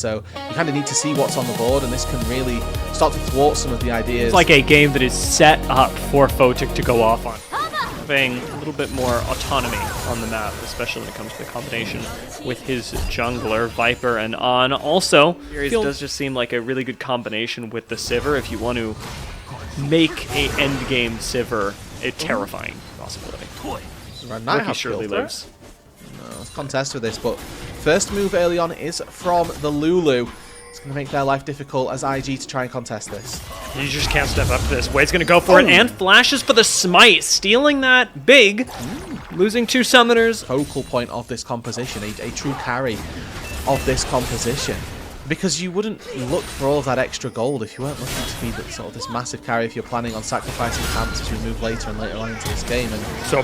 so you kind of need to see what's on the board, and this can really start to thwart some of the ideas. It's like a game that is set up for Photic to go off on. Having a little bit more autonomy on the map, especially when it comes to the combination with his jungler, Viper, and On. Also, it does just seem like a really good combination with the Sivir if you want to make a endgame Sivir a terrifying possibility. Rookie surely lives. No, let's contest with this, but first move early on is from the Lulu. It's going to make their life difficult as IG to try and contest this. You just can't step up to this. Wade's going to go for it and flashes for the smite, stealing that big, losing 2 summoners. Focal point of this composition, a true carry of this composition. Because you wouldn't look for all of that extra gold if you weren't looking to be sort of this massive carry if you're planning on sacrificing camps as we move later and later on into this game. And so,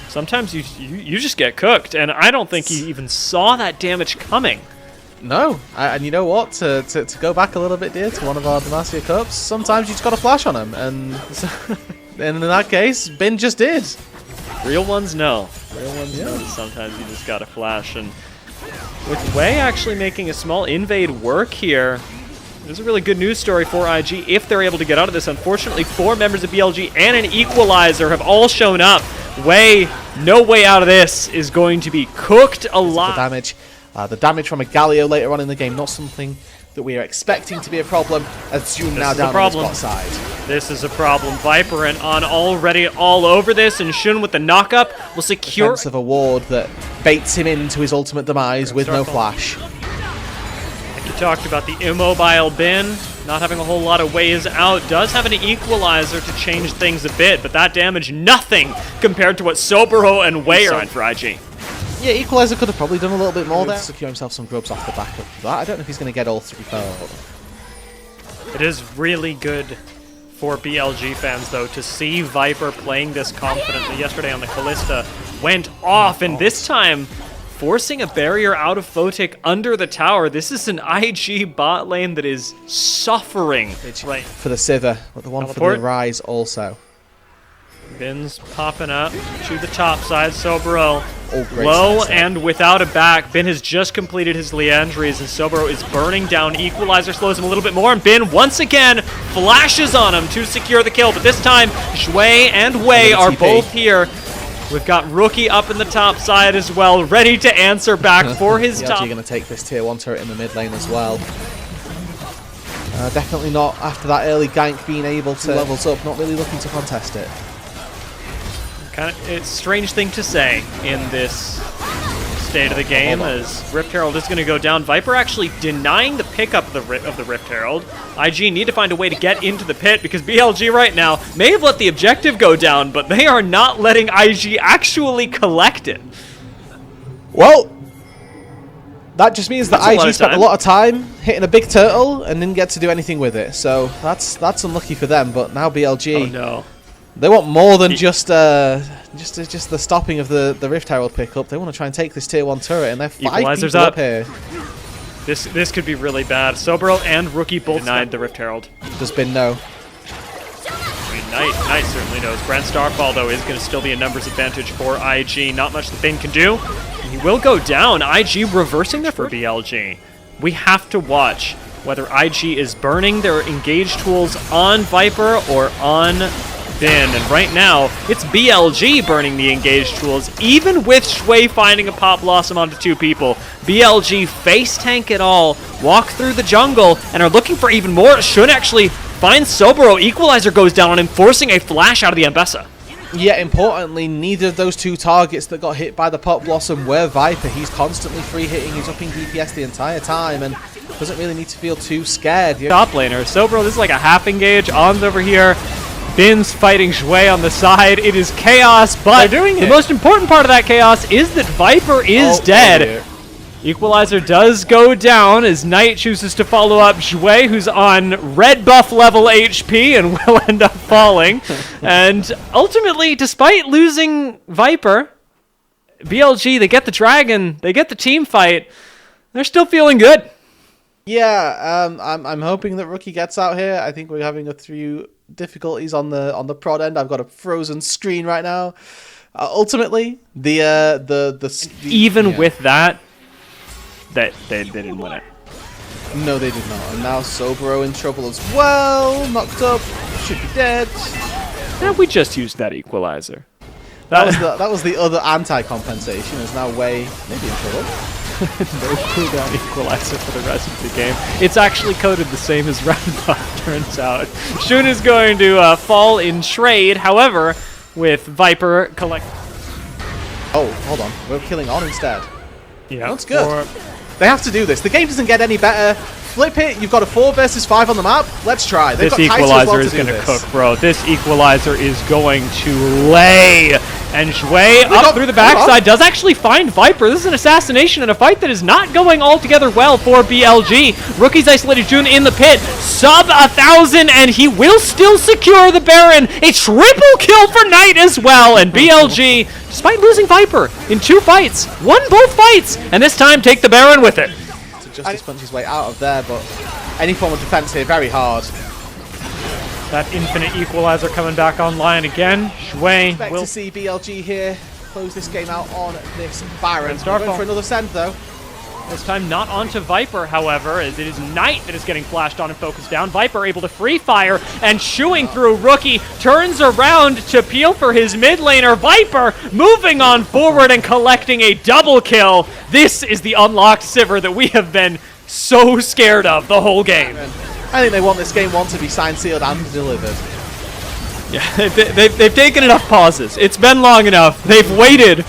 sometimes you just get cooked, and I don't think he even saw that damage coming. No, and you know what? To go back a little bit, dear, to one of our Demacia Cups, sometimes you just got to flash on him, and in that case, Bin just did. Real ones, no. Real ones, no. Sometimes you just got to flash, and with Wei actually making a small invade work here, there's a really good news story for IG if they're able to get out of this. Unfortunately, 4 members of BLG and an Equalizer have all shown up. Wei, no way out of this, is going to be cooked alive. The damage from a Galio later on in the game, not something that we are expecting to be a problem, as Zoom now down on the spot side. This is a problem. Viper and On already all over this, and Shun with the knockup will secure... Defensive award that baits him into his ultimate demise with no flash. Like you talked about, the immobile Bin, not having a whole lot of ways out, does have an Equalizer to change things a bit, but that damage, nothing compared to what Sobero and Wei are for IG. Yeah, Equalizer could have probably done a little bit more there. Secure himself some grubs off the back of that. I don't know if he's going to get all 3 fold. It is really good for BLG fans, though, to see Viper playing this confidently. Yesterday on the Callista went off, and this time forcing a barrier out of Photic under the tower. This is an IG bot lane that is suffering. Right. For the Sivir, but the one for the Rise also. Bin's popping up to the top side. Sobero low and without a back. Bin has just completed his Leandries, and Sobero is burning down. Equalizer slows him a little bit more, and Bin once again flashes on him to secure the kill. But this time, Shui and Wei are both here. We've got Rookie up in the top side as well, ready to answer back for his top. Going to take this tier 1 turret in the mid lane as well. Definitely not after that early gank being able to levels up, not really looking to contest it. It's a strange thing to say in this state of the game, as Rift Herald is going to go down. Viper actually denying the pickup of the Rift Herald. IG need to find a way to get into the pit, because BLG right now may have let the objective go down, but they are not letting IG actually collect it. Well, that just means that IG spent a lot of time hitting a big turtle and didn't get to do anything with it. So that's unlucky for them, but now BLG... Oh no. They want more than just the stopping of the Rift Herald pickup. They want to try and take this tier 1 turret, and they're 5 people up here. This could be really bad. Sobero and Rookie both denied the Rift Herald. Does Bin know? I mean, Knight certainly knows. Brand Starfall, though, is going to still be a numbers advantage for IG. Not much the Bin can do. He will go down. IG reversing there for BLG. We have to watch whether IG is burning their engage tools on Viper or on Bin, and right now it's BLG burning the engaged tools, even with Shui finding a Pop Blossom onto 2 people. BLG face tank it all, walk through the jungle, and are looking for even more. Shun actually finds Sobero. Equalizer goes down on him, forcing a flash out of the Ambessa. Yeah, importantly, neither of those 2 targets that got hit by the Pop Blossom were Viper. He's constantly free hitting, he's upping DPS the entire time, and doesn't really need to feel too scared. Top laner, Sobero, this is like a half engage. On's over here. Bin's fighting Shui on the side. It is chaos, but the most important part of that chaos is that Viper is dead. Equalizer does go down as Knight chooses to follow up Shui, who's on red buff level HP and will end up falling. And ultimately, despite losing Viper, BLG, they get the dragon, they get the team fight. They're still feeling good. Yeah, I'm hoping that Rookie gets out here. I think we're having a few difficulties on the prod end. I've got a frozen screen right now. Ultimately, even with that, that they didn't win it. No, they did not. And now Sobro in trouble as well. Knocked up. Should be dead. And we just used that equalizer. That was the other anti-compensation. Is now way maybe in trouble. No cooldown equalizer for the rest of the game. It's actually coded the same as Roundup, turns out. Shun is going to fall in trade, however, with Viper collect... Oh, hold on. We're killing on instead. Yeah. That's good. They have to do this. The game doesn't get any better. Flip it. You've got a 4 versus 5 on the map. Let's try. They've This got equalizer is going to cook, bro. This equalizer is going to lay. And Shui up through the backside does actually find Viper. This is an assassination in a fight that is not going altogether well for BLG. Rookie's isolated Jun in the pit. Sub 1,000, and he will still secure the Baron. A triple kill for Knight as well. And BLG, despite losing Viper in 2 fights, won both fights. And this time, take the Baron with it. To Justice punch his way out of there, but any form of defense here, very hard. That infinite equalizer coming back online again. Shui Expect will to see BLG here close this game out on this Baron. Starfall. Going for another send though. this time not onto Viper, however, as it is Knight that is getting flashed on and focused down. Viper able to free fire and chewing through Rookie, turns around to peel for his mid laner. Viper moving on forward and collecting a double kill. This is the unlocked Sivir that we have been so scared of the whole game. I think they want this game one to be signed, sealed, and delivered. Yeah, they've taken enough pauses. It's been long enough. They've waited.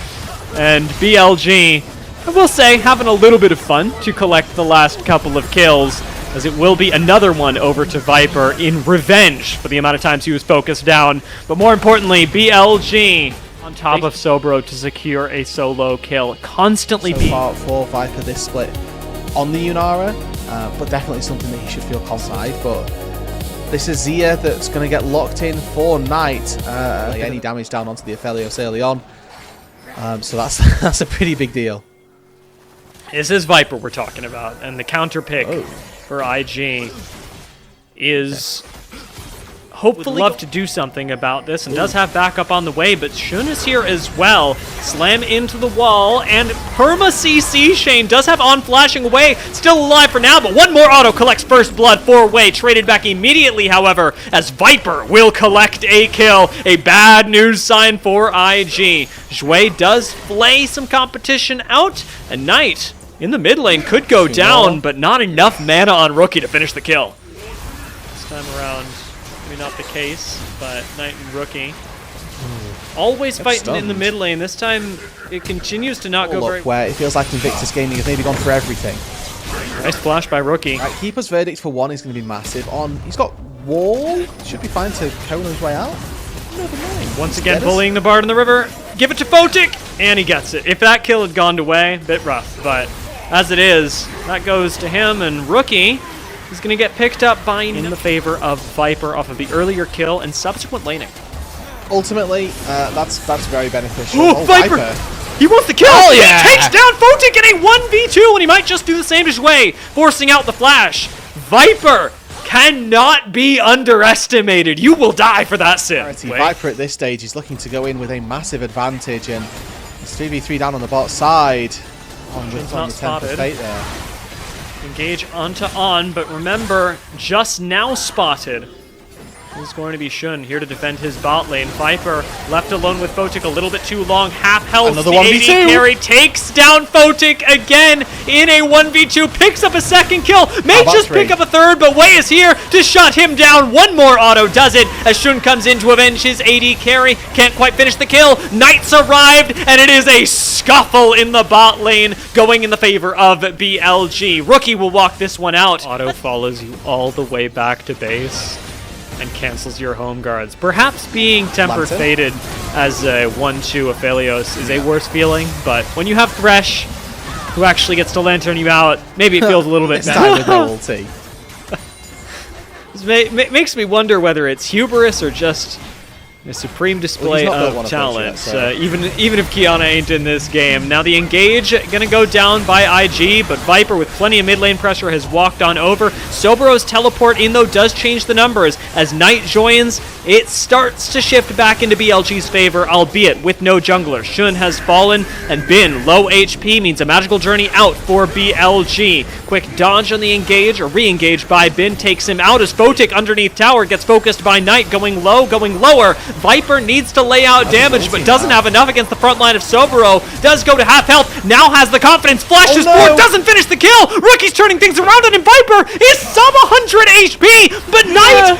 And BLG, I will say, having a little bit of fun to collect the last couple of kills, as it will be another one over to Viper in revenge for the amount of times he was focused down. But more importantly, BLG on top of Sobro to secure a solo kill. Constantly So being... far for Viper this split on the Yunara, but definitely something that he should feel confident. But this is Zia that's going to get locked in for Knight. Any damage down onto the Aphelios early on. So that's a pretty big deal. This is Viper we're talking about, and the counter pick for IG is hopefully love to do something about this and does have backup on the way, but Shun is here as well. Slam into the wall, and Perma CC Shane does have on flashing away, still alive for now, but one more auto collects first blood 4-way, traded back immediately, however, as Viper will collect a kill. A bad news sign for IG. Shui does flay some competition out, and Knight in the mid lane could go down, but not enough mana on Rookie to finish the kill. This time around, maybe not the case, but Knight and Rookie always fighting in the mid lane. This time it continues to not go very well. Where it feels like Invictus Gaming has maybe gone for everything. Nice flash by Rookie. Right, Keeper's Verdict for one is going to be massive. He's got Wall, should be fine to cone his way out. Never mind. Once again bullying the Bard in the river. Give it to Photic, and he gets it. If that kill had gone away, a bit rough, but as it is, that goes to him, and Rookie is going to get picked up by in the favor of Viper off of the earlier kill and subsequent laning. Ultimately, that's very beneficial. Ooh, Viper! He wants the kill! Oh, yeah! He takes down Photic in a 1v2, and he might just do the same as Wei, forcing out the flash. Viper cannot be underestimated. You will die for that sin. Viper at this stage is looking to go in with a massive advantage, and it's 3v3 down on the bot side. On the temper fate there. Engage onto on, but remember, just now spotted is going to be Shun here to defend his bot lane. Viper left alone with Photic a little bit too long. Half health. Another the 1v2 AD carry takes down Photic again in a 1v2. Picks up a second kill. May just pick up a third, but Wei is here to shut him down. One more auto does it as Shun comes in to avenge his AD carry. Can't quite finish the kill. Knight's arrived, and it is a scuffle in the bot lane going in the favor of BLG. Rookie will walk this one out. Auto follows you all the way back to base and cancels your home guards. Perhaps being temper fated as a 1-2 Aphelios is a worse feeling, but when you have Thresh, who actually gets to lantern you out, maybe it feels a little bit better. It makes me wonder whether it's hubris or just A supreme display of talent, so. even if Kiana ain't in this game. Now the engage gonna go down by IG, but Viper with plenty of mid lane pressure has walked on over. Sobero's teleport in though does change the numbers. As Knight joins, it starts to shift back into BLG's favor, albeit with no jungler. Shun has fallen, and Bin, low HP, means a magical journey out for BLG. Quick dodge on the engage, or re-engage by Bin, takes him out as Photic underneath tower gets focused by Knight, going low, going lower. Viper needs to lay out damage, but doesn't have enough against the front line of Sobero. Does go to half health, now has the confidence, flashes forward, doesn't finish the kill! Rookie's turning things around on him, Viper is sub 100 HP, but Knight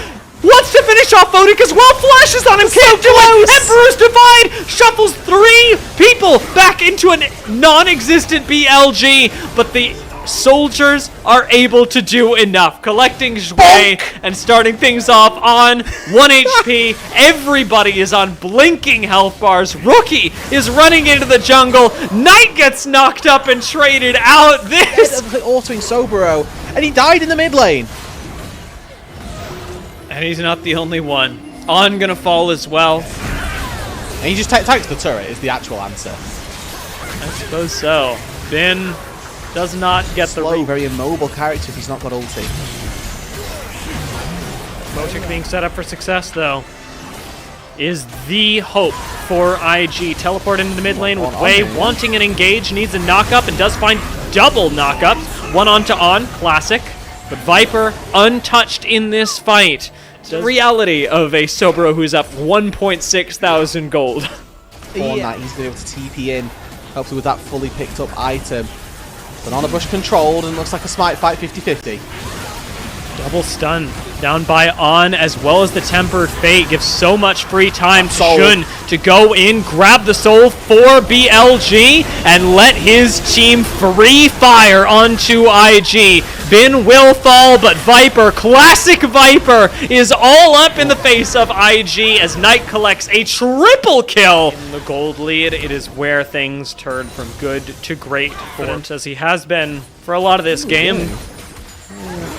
wants to finish off Photic as well, flashes on him, can't do it! Emperor's Divide shuffles 3 people back into a non-existent BLG, but the soldiers are able to do enough, collecting Zhui and starting things off on 1 HP. Everybody is on blinking health bars. Rookie is running into the jungle. Knight gets knocked up and traded out. This autoing Sobero, and he died in the mid lane. And he's not the only one. On gonna fall as well. And he just takes the turret is the actual answer. I suppose so. Bin does not get Slow, very immobile character if he's not got ulti. Photic being set up for success though is the hope for IG. Teleport into the mid lane with Wei wanting an engage, needs a knockup and does find double knockups. One on to on, classic. But Viper untouched in this fight. The reality of a Sobero who's up 1.6 thousand gold. On that, he's been able to TP in, hopefully with that fully picked up item. Banana Bush controlled and looks like a smite fight 50-50. Double stun down by On, as well as the Tempered Fate gives so much free time to Shun to go in, grab the soul for BLG, and let his team free fire onto IG. Bin will fall, but Viper, classic Viper, is all up in the face of IG as Knight collects a triple kill. In the gold lead, it is where things turn from good to great for him, as he has been for a lot of this game.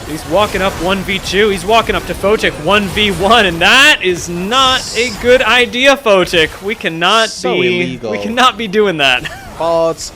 He's walking up 1v2, he's walking up to Photic 1v1, and that is not a good idea, Photic. We cannot be doing that. Bards,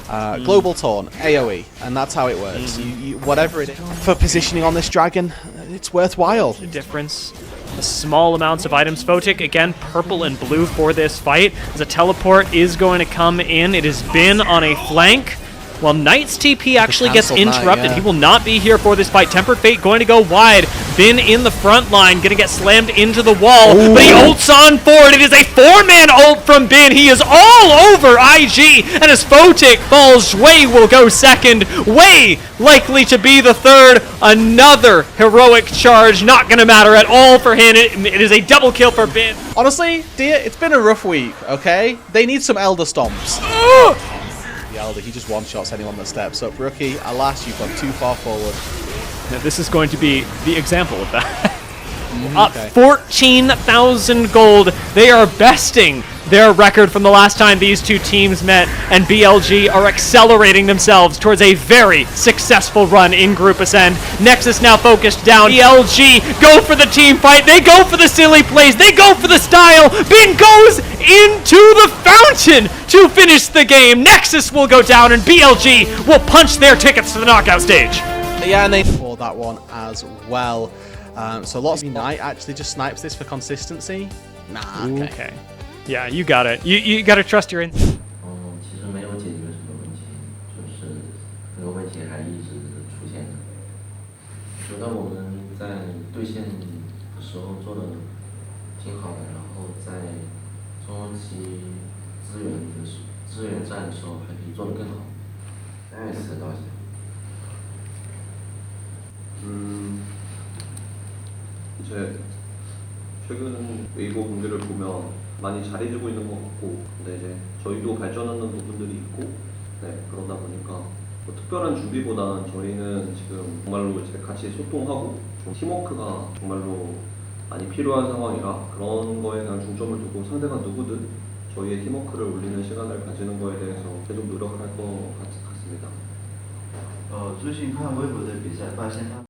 global taunt, AoE, and that's how it works. Whatever it is for positioning on this dragon, it's worthwhile. The difference, the small amounts of items. Photic, again, purple and blue for this fight, as a teleport is going to come in. It has been on a flank. While Knight's TP actually gets interrupted, he will not be here for this fight. Tempered Fate going to go wide. Bin in the front line, going to get slammed into the wall, but he ults on forward. It is a 4-man ult from Bin. He is all over IG, and as Photic falls, Wei will go second. Wei likely to be the third. Another heroic charge, not going to matter at all for him. It is a double kill for Bin. Honestly, dear, it's been a rough week, okay? They need some Elder Stomps. The Elder, he just one-shots anyone that steps up. Rookie, alas, you've gone too far forward. Now, this is going to be the example of that. Up 14,000 gold. They are besting their record from the last time these two teams met, and BLG are accelerating themselves towards a very successful run in Group Ascend. Nexus now focused down. BLG go for the team fight. They go for the silly plays. They go for the style. Bin goes into the fountain to finish the game. Nexus will go down, and BLG will punch their tickets to the knockout stage. Yeah, and they for that one as well. So lots of Knight actually just snipes this for consistency. Nah, okay. Yeah, you got it. You got to trust your instinct. 其实没有解决什么问题，就是很多问题还一直出现着。觉得我们在对线的时候做的挺好的，然后在中期资源战的时候还可以做得更好。再一次道歉。 이제 최근 웨이브 경기를 보면 많이 잘해주고 있는 것 같고, 근데 이제 저희도 발전하는 부분들이 있고, 네 그러다 보니까 뭐 특별한 준비보다는 저희는 지금 정말로 이제 같이 소통하고 좀 팀워크가 정말로 많이 필요한 상황이라 그런 거에 대한 중점을 두고 상대가 누구든 저희의 팀워크를 올리는 시간을 가지는 거에 대해서 계속 노력할 것 같습니다. 最近看微博的比赛，发现他。